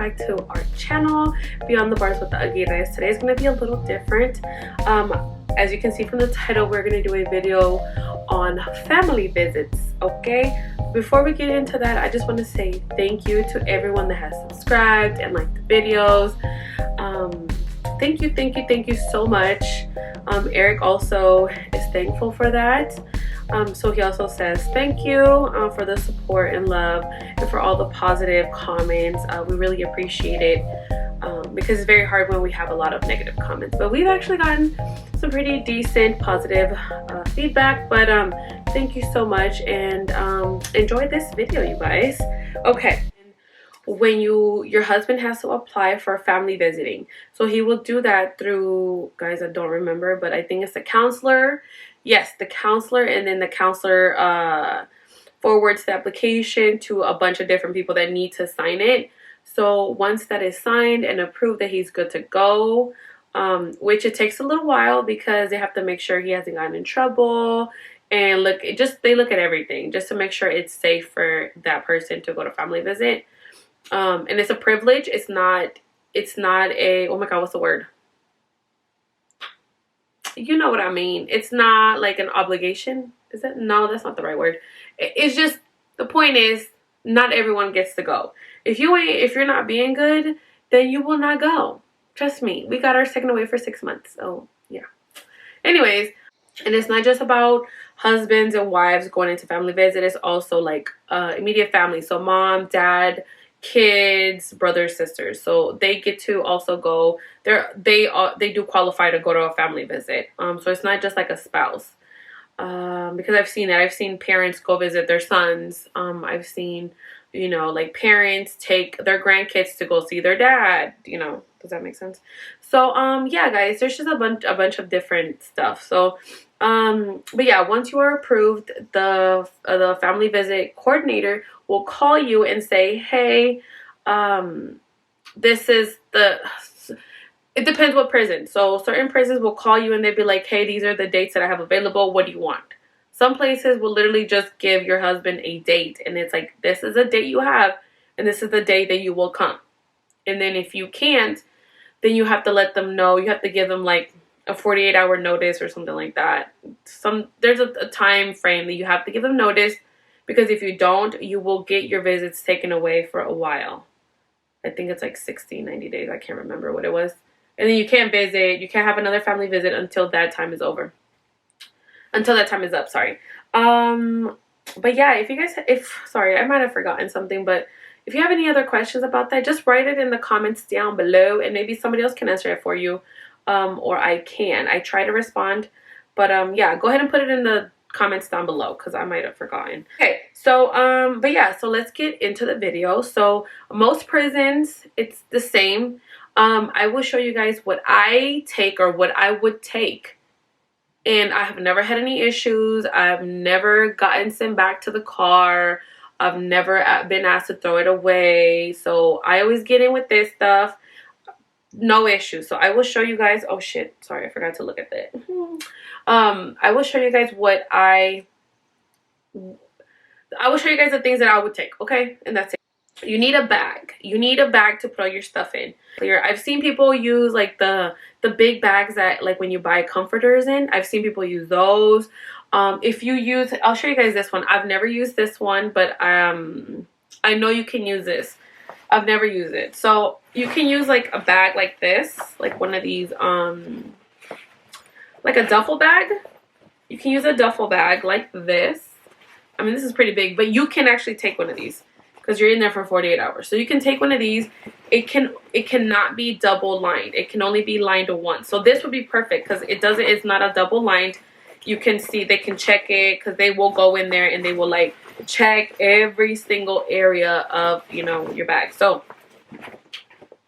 back to our channel, Beyond the Bars with the Aguirres. Today is going to be a little different. As you can see from the title, we're going to do a video on family visits, okay? Before we get into that, I just want to say thank you to everyone that has subscribed and liked the videos. Thank you so much. Eric also is thankful for that. So he also says thank you for the support and love and for all the positive comments. We really appreciate it because it's very hard when we have a lot of negative comments, but we've actually gotten some pretty decent positive feedback. But thank you so much, and enjoy this video, you guys. Okay, when your husband has to apply for family visiting, so he will do that through, guys, I don't remember, but I think it's the counselor. Yes, the counselor, and then the counselor forwards the application to a bunch of different people that need to sign it. So once that is signed and approved that he's good to go, which it takes a little while because they have to make sure he hasn't gotten in trouble, and they look at everything just to make sure it's safe for that person to go to family visit. And it's a privilege. It's not a, oh my god, what's the word? You know what I mean. It's not like an obligation. Is that? No, that's not the right word. It's just, the point is, not everyone gets to go. If you're not being good, then you will not go. Trust me. We got ours taken away for 6 months. So yeah. Anyways, and it's not just about husbands and wives going into family visit. It's also like immediate family. So mom, dad, kids, brothers, sisters, so they get to also go. They do qualify to go to a family visit. So it's not just like a spouse, because I've seen parents go visit their sons. I've seen, like, parents take their grandkids to go see their dad. Does that make sense? So yeah, guys, there's just a bunch of different stuff. So but yeah, once you are approved, the family visit coordinator will call you and say, hey, this is it depends what prison. So certain prisons will call you and they'll be like, hey, these are the dates that I have available. What do you want? Some places will literally just give your husband a date, and it's like, this is a date you have, and this is the day that you will come. And then if you can't, then you have to let them know. You have to give them like a 48-hour notice or something like that. There's a time frame that you have to give them notice, because if you don't, you will get your visits taken away for a while. I think it's like 60, 90 days. I can't remember what it was. And then you can't visit. You can't have another family visit until that time is over. Until that time is up, sorry. But yeah, sorry, I might have forgotten something, but if you have any other questions about that, just write it in the comments down below, and maybe somebody else can answer it for you. Or I try to respond, but yeah, go ahead and put it in the comments down below, because I might have forgotten. Okay, so but yeah, so let's get into the video. So most prisons, it's the same. I will show you guys what I take, or what I would take, and I have never had any issues. I've never gotten sent back to the car. I've never been asked to throw it away. So I always get in with this stuff. No issue. So I will show you guys. Oh shit, sorry, I forgot to look at that. I will show you guys I will show you guys the things that I would take, okay? And that's it. You need a bag. You need a bag to put all your stuff in. I've seen people use like the big bags that, like, when you buy comforters in. I've seen people use those. If you use, I'll show you guys this one. I've never used this one, but I know you can use this. I've never used it. So you can use like a bag like this, like one of these, like a duffel bag. You can use a duffel bag like this. I mean, this is pretty big, but you can actually take one of these because you're in there for 48 hours. So you can take one of these. It cannot be double lined. It can only be lined once. So this would be perfect because it's not a double lined. You can see, they can check it, because they will go in there and they will like check every single area of, your bag. So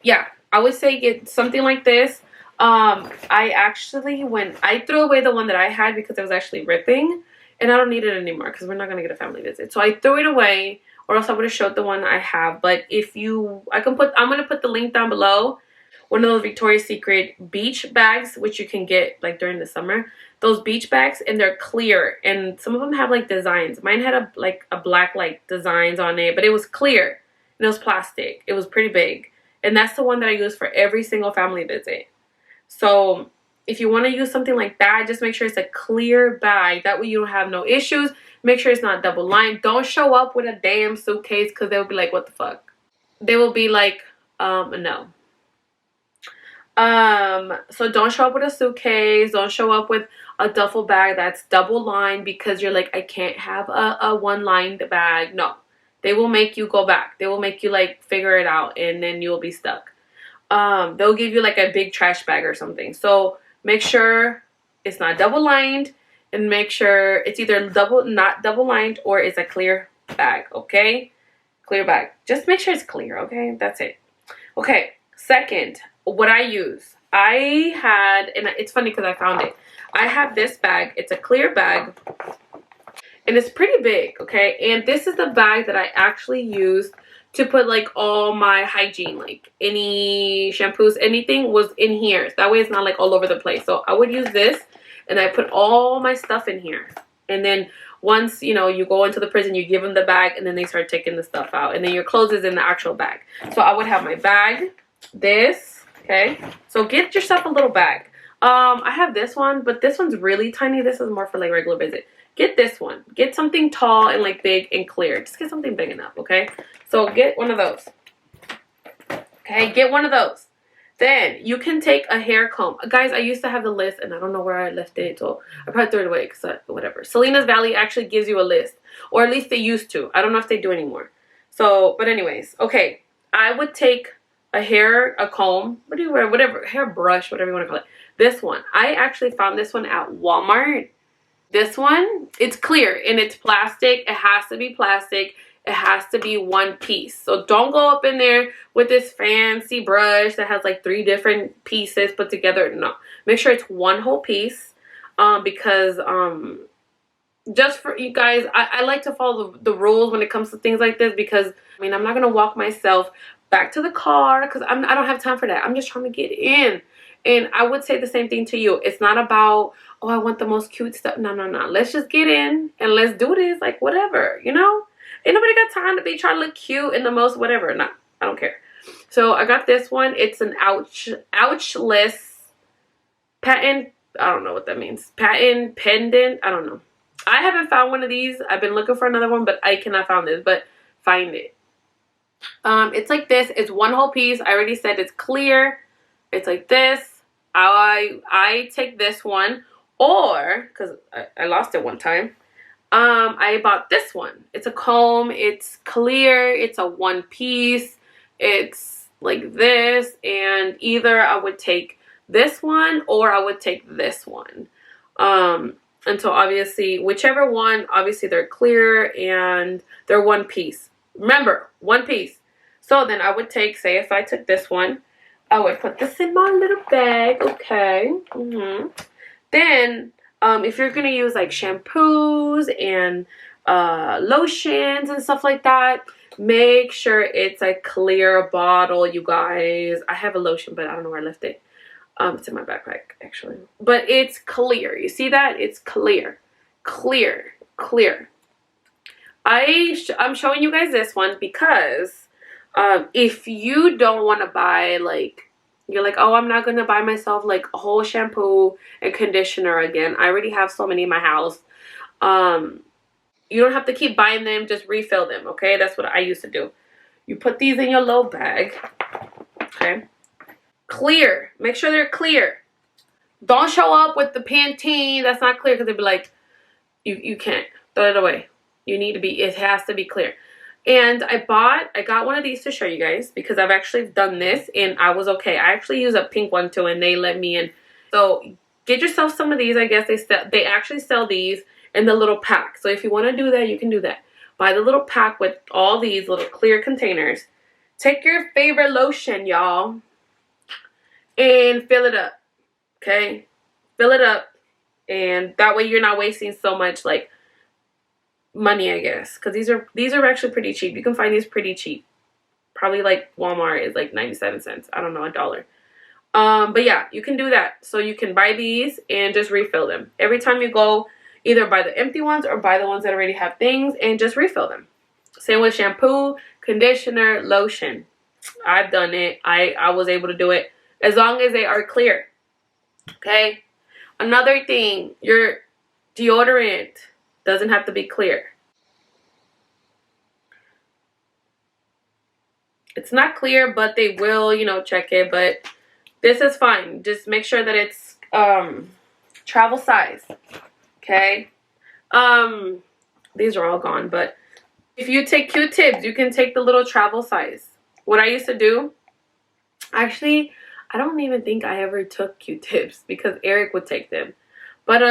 yeah, I would say get something like this. When I threw away the one that I had because it was actually ripping, and I don't need it anymore because we're not going to get a family visit. So I threw it away, or else I would have showed the one I have. But I'm going to put the link down below. One of those Victoria's Secret beach bags, which you can get like during the summer. Those beach bags, and they're clear, and some of them have like designs. Mine had a black like designs on it, but it was clear, and it was plastic. It was pretty big. And that's the one that I use for every single family visit. So if you want to use something like that, just make sure it's a clear bag. That way you don't have no issues. Make sure it's not double lined. Don't show up with a damn suitcase, because they'll be like, what the fuck? They will be like, no. So don't show up with a suitcase. Don't show up with a duffel bag that's double lined because you're like, I can't have a one lined bag. No, they will make you go back. They will make you like figure it out, and then you'll be stuck. They'll give you like a big trash bag or something. So make sure it's not double lined, and make sure it's either not double lined, or it's a clear bag. Okay, clear bag. Just make sure it's clear. Okay, that's it. Okay, second, what I use. I had, and it's funny because I found it. I have this bag. It's a clear bag, and it's pretty big, okay? And this is the bag that I actually used to put like all my hygiene, like any shampoos, anything was in here. That way it's not like all over the place. So I would use this, and I put all my stuff in here. And then once, you know, you go into the prison, you give them the bag, and then they start taking the stuff out. And then your clothes is in the actual bag. So I would have my bag, this, okay? So get yourself a little bag. I have this one, but this one's really tiny. This is more for like regular visit. Get this one. Get something tall and like big and clear. Just get something big enough, okay? So get one of those. Okay, get one of those. Then you can take a hair comb. Guys, I used to have the list, and I don't know where I left it, so I probably threw it away because whatever. Selena's Valley actually gives you a list, or at least they used to. I don't know if they do anymore. So, but anyways, okay. I would take a comb, whatever, hair brush, whatever you want to call it. This one, I actually found this one at Walmart. This one, it's clear and it's plastic. It has to be plastic. It has to be one piece. So don't go up in there with this fancy brush that has like 3 different pieces put together. No, make sure it's one whole piece. Because just for you guys, I like to follow the rules when it comes to things like this, because I mean, I'm not gonna walk myself back to the car because I don't have time for that. I'm just trying to get in. And I would say the same thing to you. It's not about, oh, I want the most cute stuff. No, no, no. Let's just get in and let's do this. Like, whatever, you know? Ain't nobody got time to be trying to look cute and the most whatever. No, I don't care. So I got this one. It's an ouchless patent. I don't know what that means. Patent pendant. I don't know. I haven't found one of these. I've been looking for another one, but I cannot find this. But find it. It's like this. It's one whole piece. I already said it's clear. It's like this. I take this one, or because I lost it one time. I bought this one. It's a comb. It's clear. It's a one piece. It's like this, and either I would take this one or I would take this one. And so obviously, whichever one, obviously they're clear and they're one piece. Remember, one piece. So then I would take, say if I took this one, I would put this in my little bag, okay? Then, if you're going to use like shampoos and lotions and stuff like that, make sure it's a clear bottle, you guys. I have a lotion, but I don't know where I left it. It's in my backpack, actually. But it's clear. You see that? It's clear. Clear. Clear. I'm showing you guys this one because if you don't want to buy, like, you're like, oh, I'm not going to buy myself, like, a whole shampoo and conditioner again. I already have so many in my house. You don't have to keep buying them. Just refill them, okay? That's what I used to do. You put these in your little bag, okay? Clear. Make sure they're clear. Don't show up with the Pantene that's not clear, because they'll be like, you can't. Throw it away. You need to be, it has to be clear. And I got one of these to show you guys because I've actually done this and I was okay. I actually use a pink one too and they let me in. So get yourself some of these. I guess they actually sell these in the little pack. So if you want to do that, you can do that. Buy the little pack with all these little clear containers. Take your favorite lotion, y'all, and fill it up. Okay? Fill it up. And that way you're not wasting so much like money, I guess, because these are actually pretty cheap. You can find these pretty cheap. Probably like Walmart is like 97 cents. I don't know, $1. But yeah, you can do that. So you can buy these and just refill them. Every time you go, either buy the empty ones or buy the ones that already have things and just refill them. Same with shampoo, conditioner, lotion. I've done it. I was able to do it as long as they are clear. Okay. Another thing, your deodorant doesn't have to be clear. It's not clear, but they will, you know, check it. But this is fine. Just make sure that it's travel size. Okay. These are all gone, but if you take Q-tips, you can take the little travel size. What I used to do, actually, I don't even think I ever took Q-tips because Eric would take them. But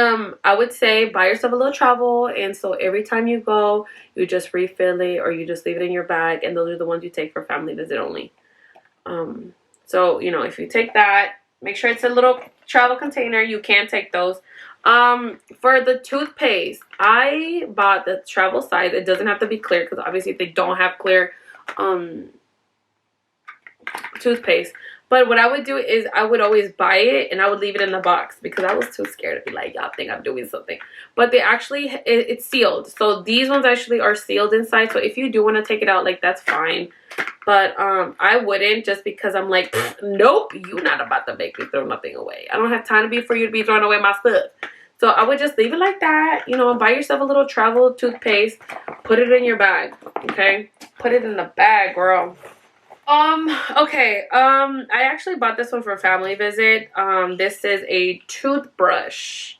I would say buy yourself a little travel, and so every time you go, you just refill it or you just leave it in your bag, and those are the ones you take for family visit only. So, you know, if you take that, make sure it's a little travel container. You can take those. For the toothpaste, I bought the travel size. It doesn't have to be clear because obviously they don't have clear toothpaste. But what I would do is I would always buy it and I would leave it in the box because I was too scared to be like, y'all think I'm doing something. But they actually, it's sealed. So these ones actually are sealed inside. So if you do want to take it out, like, that's fine. But I wouldn't, just because I'm like, nope, you're not about to make me throw nothing away. I don't have time for you to be throwing away my stuff. So I would just leave it like that. You know, buy yourself a little travel toothpaste. Put it in your bag, okay? Put it in the bag, girl. Okay, I actually bought this one for a family visit. This is a toothbrush.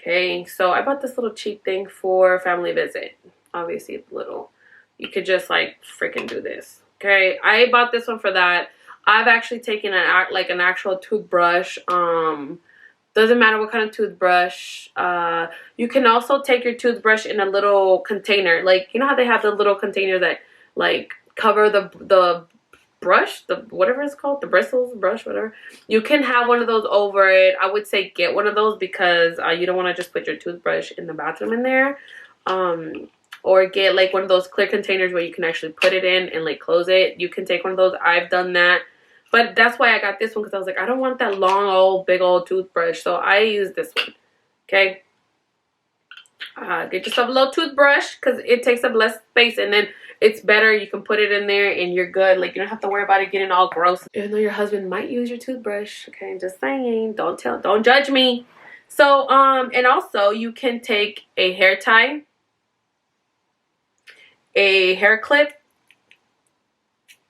Okay, so I bought this little cheap thing for family visit. Obviously, it's little. You could just, like, freaking do this. Okay, I bought this one for that. I've actually taken an actual toothbrush. Doesn't matter what kind of toothbrush. You can also take your toothbrush in a little container. Like, you know how they have the little container that, like, cover the brush, the whatever it's called, the bristles, brush, whatever. You can have one of those over it. I would say get one of those because you don't want to just put your toothbrush in the bathroom in there. Or get like one of those clear containers where you can actually put it in and like close it. You can take one of those. I've done that. But that's why I got this one, because I was like, I don't want that long old big old toothbrush. So I use this one. Okay. Get yourself a little toothbrush because it takes up less space, and then it's better. You can put it in there and you're good. Like, you don't have to worry about it getting all gross. Even though your husband might use your toothbrush. Okay, I'm just saying. Don't judge me. So, and also you can take a hair tie, a hair clip.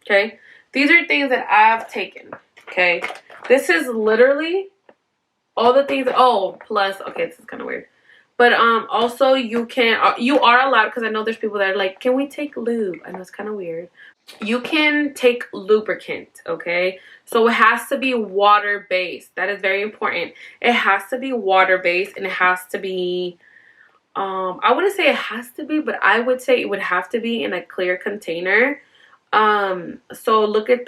Okay. These are things that I've taken. Okay. This is literally all the things. Oh, plus, okay, this is kind of weird. But also you are allowed, because I know there's people that are like, can we take lube? I know it's kind of weird. You can take lubricant, okay? So it has to be water-based. That is very important. It has to be water-based, and it has to be, I wouldn't say it has to be, but I would say it would have to be in a clear container. So look at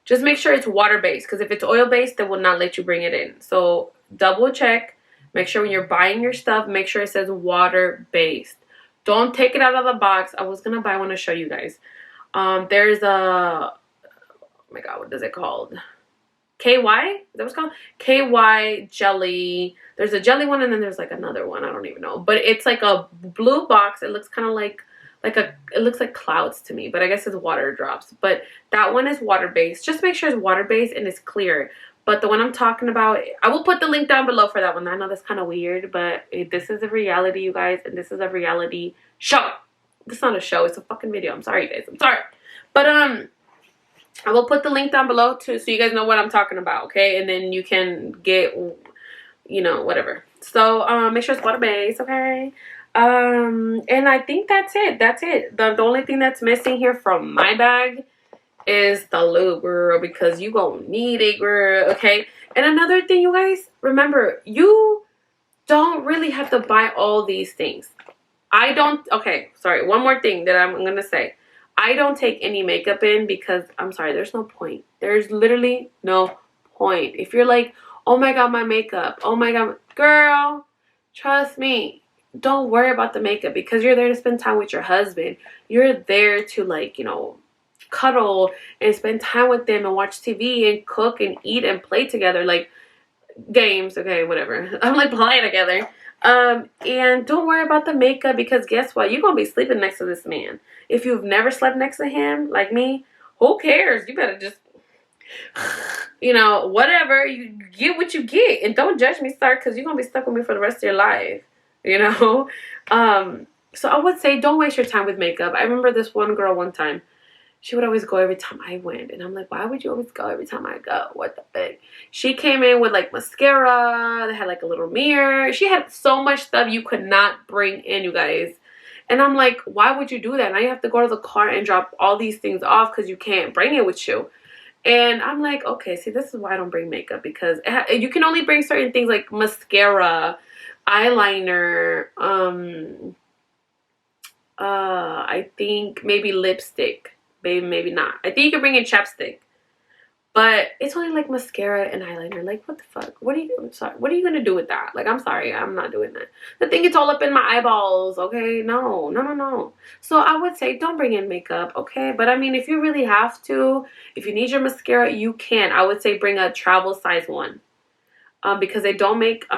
just make sure it's water-based, because if it's oil-based, they will not let you bring it in. So double check. Make sure when you're buying your stuff, make sure it says water-based. Don't take it out of the box. I was going to buy one to show you guys. There's oh my God, what is it called? KY? Is that what it's called? KY jelly. There's a jelly one, and then there's like another one. I don't even know. But it's like a blue box. It looks kind of like it looks like clouds to me, but I guess it's water drops. But that one is water-based. Just make sure it's water-based and it's clear. But the one I'm talking about, I will put the link down below for that one. I know that's kind of weird, but this is a reality, you guys, and this is a reality show. It's not a show, it's a fucking video. I'm sorry, guys. I'm sorry. But I will put the link down below too, so you guys know what I'm talking about, okay? And then you can get, you know, whatever. So make sure it's water-based, okay? And I think that's it. That's it. The only thing that's missing here from my bag is the lube, girl, because you gonna need it, girl, okay? And another thing, you guys, remember, you don't really have to buy all these things. Okay, sorry, one more thing that I'm gonna say. I don't take any makeup in because, I'm sorry, there's no point. There's literally no point. If you're like, oh my God, my makeup, oh my God, girl, trust me, don't worry about the makeup, because you're there to spend time with your husband. You're there to, like, you know, cuddle and spend time with them and watch TV and cook and eat and play together, like games, okay, whatever. I'm like, play together. And don't worry about the makeup, because guess what? You're gonna be sleeping next to this man. If you've never slept next to him, like me, who cares? You better just, you know, whatever. You get what you get, and don't judge me, sir, because you're gonna be stuck with me for the rest of your life. You know. So I would say don't waste your time with makeup. I remember this one girl one time. She would always go every time I went. And I'm like, why would you always go every time I go? What the heck? She came in with like mascara. They had like a little mirror. She had so much stuff you could not bring in, you guys. And I'm like, why would you do that? Now you have to go to the car and drop all these things off because you can't bring it with you. And I'm like, okay, see, this is why I don't bring makeup, because you can only bring certain things like mascara, eyeliner, I think maybe lipstick. Maybe not. I think you can bring in chapstick, but it's only like mascara and eyeliner. Like, what the fuck? What are you? Sorry, what are you gonna do with that? Like, I'm sorry, I'm not doing that. The thing gets all up in my eyeballs. Okay, no. So I would say don't bring in makeup. Okay, but I mean, if you really have to, if you need your mascara, you can. I would say bring a travel size one, because they don't make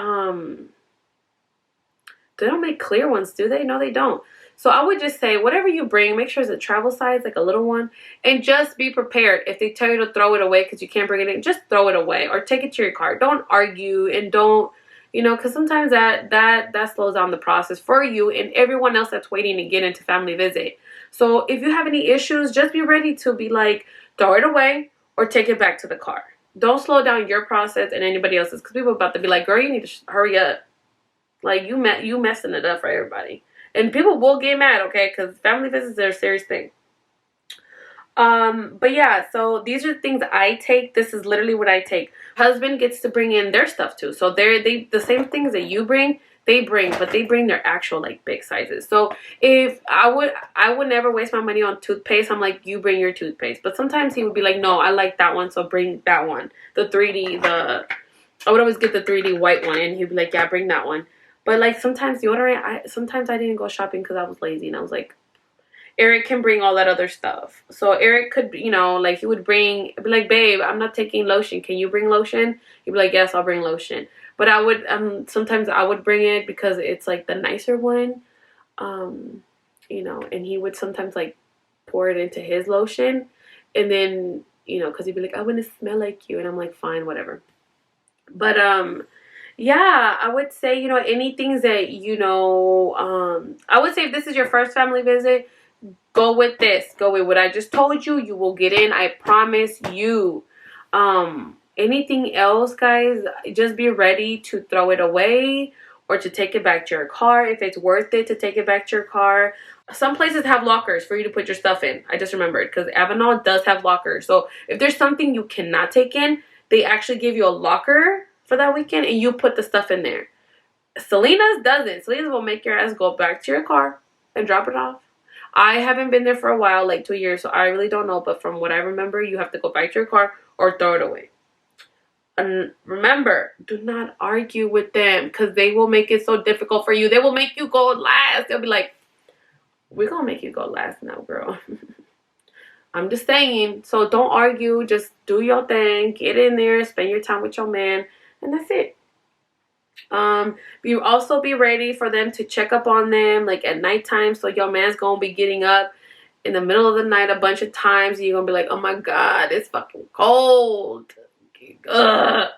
clear ones, do they? No, they don't. So I would just say whatever you bring, make sure it's a travel size, like a little one, and just be prepared. If they tell you to throw it away because you can't bring it in, just throw it away or take it to your car. Don't argue, and don't, you know, because sometimes that slows down the process for you and everyone else that's waiting to get into family visit. So if you have any issues, just be ready to be like, throw it away or take it back to the car. Don't slow down your process and anybody else's, because people are about to be like, girl, you need to hurry up. Like, you messing it up for everybody. And people will get mad, okay? Because family visits are a serious thing. But yeah, so these are the things I take. This is literally what I take. Husband gets to bring in their stuff too. So they the same things that you bring, they bring, but they bring their actual like big sizes. So if I would never waste my money on toothpaste. I'm like, you bring your toothpaste. But sometimes he would be like, no, I like that one, so bring that one. The 3D, I would always get the 3D white one, and he'd be like, yeah, bring that one. But like sometimes deodorant, sometimes I didn't go shopping because I was lazy, and I was like, Eric can bring all that other stuff. So Eric could, you know, like he would be like, babe, I'm not taking lotion. Can you bring lotion? He'd be like, yes, I'll bring lotion. But I would, sometimes I would bring it because it's like the nicer one, you know, and he would sometimes like pour it into his lotion, and then, you know, because he'd be like, I want to smell like you, and I'm like, fine, whatever. But yeah, I would say, you know, any things that, you know, I would say if this is your first family visit, go with this. Go with what I just told you. You will get in. I promise you. Anything else, guys, just be ready to throw it away or to take it back to your car if it's worth it to take it back to your car. Some places have lockers for you to put your stuff in. I just remembered, because Avenal does have lockers. So if there's something you cannot take in, they actually give you a locker for that weekend, and you put the stuff in there. Selena's doesn't. Selena's will make your ass go back to your car and drop it off. I haven't been there for a while, like 2 years, so I really don't know. But from what I remember, you have to go back to your car or throw it away. And remember, do not argue with them, because they will make it so difficult for you. They will make you go last. They'll be like, we're going to make you go last now, girl. I'm just saying. So don't argue. Just do your thing. Get in there. Spend your time with your man. And that's it. You also be ready for them to check up on them like at nighttime. So your man's gonna be getting up in the middle of the night a bunch of times. And you're gonna be like, oh my god, it's fucking cold. Ugh.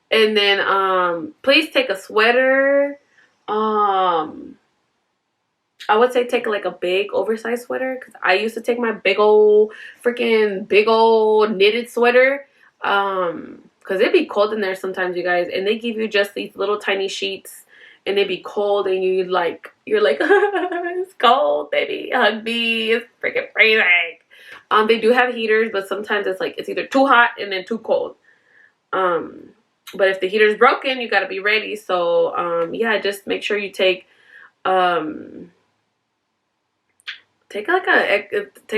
And then please take a sweater. I would say take like a big oversized sweater, because I used to take my big old knitted sweater. Because it'd be cold in there sometimes, you guys, and they give you just these little tiny sheets, and it'd be cold, and you're like it's cold, baby, hug me, it's freaking freezing. They do have heaters, but sometimes it's either too hot and then too cold. But if the heater's broken, you gotta be ready. So yeah, just make sure you take take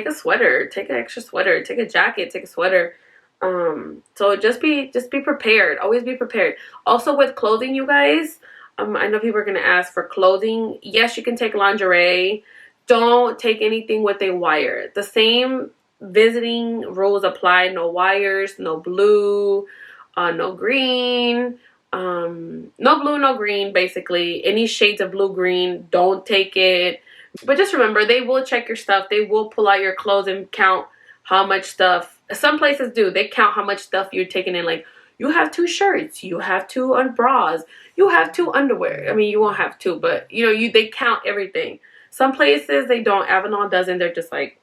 a sweater, take an extra sweater, take a jacket, take a sweater. So just be prepared. Always be prepared. Also with clothing, you guys, I know people are going to ask for clothing. Yes, you can take lingerie. Don't take anything with a wire. The same visiting rules apply. No wires, no blue, no green, No blue, no green. Basically, any shades of blue, green, don't take it. But just remember, they will check your stuff. They will pull out your clothes and count how much stuff. Some places do. They count how much stuff you're taking in. Like, you have 2 shirts, you have 2 bras, you have 2 underwear. I mean, you won't have 2, but you know, they count everything. Some places they don't. Avalon doesn't. They're just like,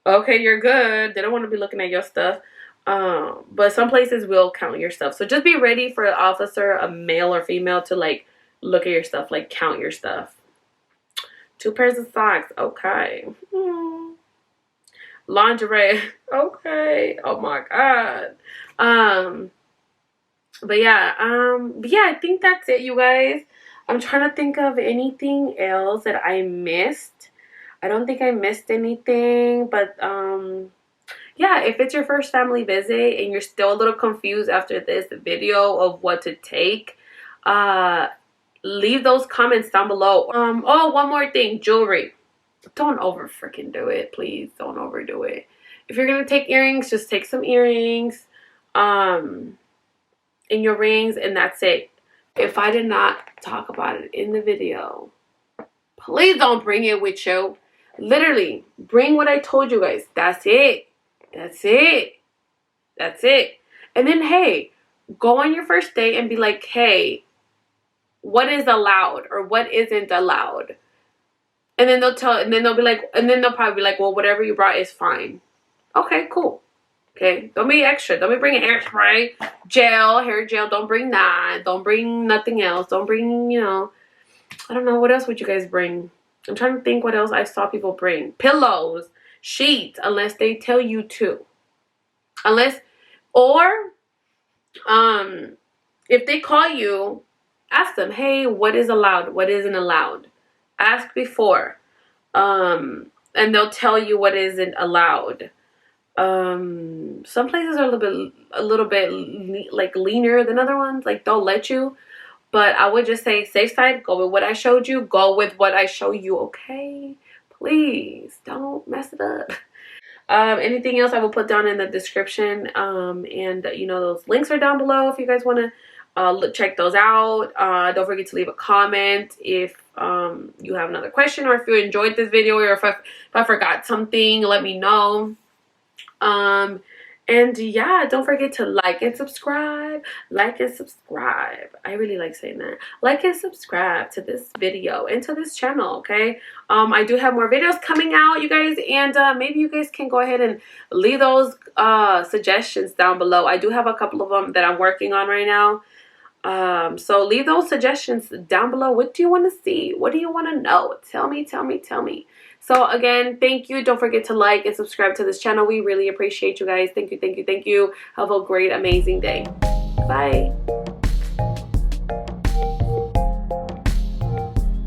okay, you're good. They don't want to be looking at your stuff. But some places will count your stuff. So just be ready for an officer, a male or female, to like look at your stuff, like count your stuff. 2 pairs of socks. Okay. Lingerie. Okay. Oh my god. But yeah, I think that's it, you guys. I'm trying to think of anything else that I missed. I don't think I missed anything, but yeah, if it's your first family visit and you're still a little confused after this video of what to take, leave those comments down below. Oh, one more thing, jewelry. Don't over freaking do it, please. Don't overdo it. If you're gonna take earrings, just take some earrings, in your rings, and that's it. If I did not talk about it in the video, please don't bring it with you. Literally, bring what I told you guys. That's it. That's it. That's it. And then, hey, go on your first date and be like, hey, what is allowed or what isn't allowed? And then they'll be like, and then they'll probably be like, well, whatever you brought is fine. Okay, cool. Okay, don't be extra. Don't be bringing hairspray, gel, hair gel. Don't bring that. Don't bring nothing else. Don't bring, you know, I don't know. What else would you guys bring? I'm trying to think what else I saw people bring. Pillows, sheets, unless they tell you to. Unless, or, if they call you, ask them, hey, what is allowed? What isn't allowed? Ask before. And they'll tell you what isn't allowed. Some places are a little bit like leaner than other ones. Like, they'll let you. But I would just say, safe side, go with what I showed you. Go with what I show you, okay? Please, don't mess it up. Anything else I will put down in the description. And, you know, those links are down below if you guys want to check those out. Don't forget to leave a comment if you have another question, or if you enjoyed this video, or if I forgot something, let me know. And yeah, don't forget to like and subscribe. Like and subscribe. I really like saying that. Like and subscribe to this video and to this channel, okay? I do have more videos coming out, you guys, and maybe you guys can go ahead and leave those suggestions down below. I do have a couple of them that I'm working on right now. So leave those suggestions down below. What do you want to see? What do you want to know? Tell me, tell me, tell me. So again, thank you. Don't forget to like and subscribe to this channel. We really appreciate you guys. Thank you, thank you, thank you. Have a great, amazing day. Bye.